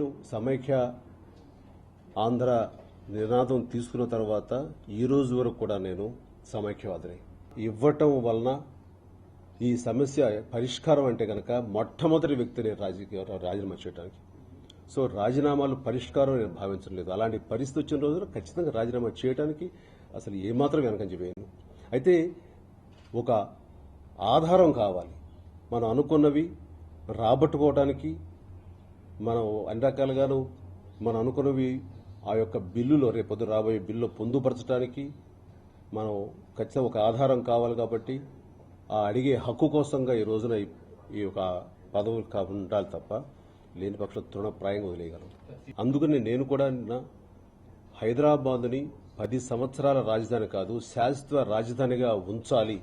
నేను సమైక్య ఆంధ్ర నినాదం తీసుకున్న తర్వాత ఈ రోజు వరకు కూడా నేను సమైక్యవాదిని. ఇవ్వటం వలన ఈ సమస్య పరిష్కారం అంటే కనుక మొట్టమొదటి వ్యక్తిని రాజీనామా చేయడానికి. సో రాజీనామాలు పరిష్కారం నేను భావించడం లేదు. అలాంటి పరిస్థితి వచ్చిన రోజున ఖచ్చితంగా రాజీనామా చేయడానికి అసలు ఏమాత్రం వెనకంజ వేయను. అయితే ఒక ఆధారం కావాలి. మనం అనుకున్నవి రాబట్టుకోవడానికి, మనం అన్ని రకాలుగాను మనం అనుకున్నవి ఆ యొక్క బిల్లులో రేపొద్దు రాబోయే బిల్లులో పొందుపరచడానికి మనం ఖచ్చితంగా ఒక ఆధారం కావాలి. కాబట్టి ఆ అడిగే హక్కు కోసంగా ఈ రోజున ఈ యొక్క పదవులు ఉండాలి తప్ప లేని పక్షం తృణప్రాయంగా వదిలేయగలం. అందుకని నేను కూడా హైదరాబాద్ని 10 సంవత్సరాల రాజధాని కాదు, శాశ్వత రాజధానిగా ఉంచాలి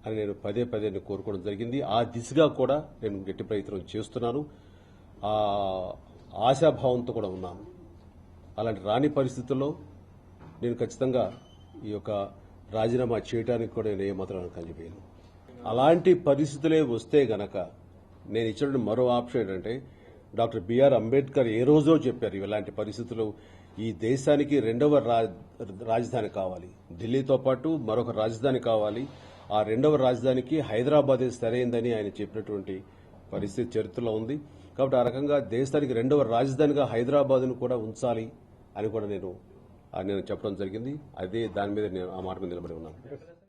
అని నేను పదే కోరుకోవడం జరిగింది. ఆ దిశగా కూడా నేను గట్టి ప్రయత్నం చేస్తున్నాను. ఆ ఆశాభావంతో కూడా ఉన్నాను. అలాంటి రాని పరిస్థితుల్లో నేను ఖచ్చితంగా ఈ యొక్క రాజీనామా చేయడానికి కూడా నేను ఏమాత్రం కంచిపోయాను. అలాంటి పరిస్థితులే వస్తే గనక నేను ఇచ్చిన మరో ఆప్షన్ ఏంటంటే, డాక్టర్ బిఆర్ అంబేద్కర్ ఏ రోజో చెప్పారు, ఇలాంటి పరిస్థితులు ఈ దేశానికి రెండవ రాజధాని కావాలి, ఢిల్లీతో పాటు మరొక రాజధాని కావాలి, ఆ రెండవ రాజధానికి హైదరాబాదే సరైందని ఆయన చెప్పినటువంటి పరిస్థితి చరిత్రలో ఉంది. కాబట్టి ఆ రకంగా దేశానికి రెండవ రాజధానిగా హైదరాబాద్ను కూడా ఉంచాలి అని కూడా నేను చెప్పడం జరిగింది. అదే దాని మీద నేను ఆ మాట మీద నిలబడి ఉన్నాను.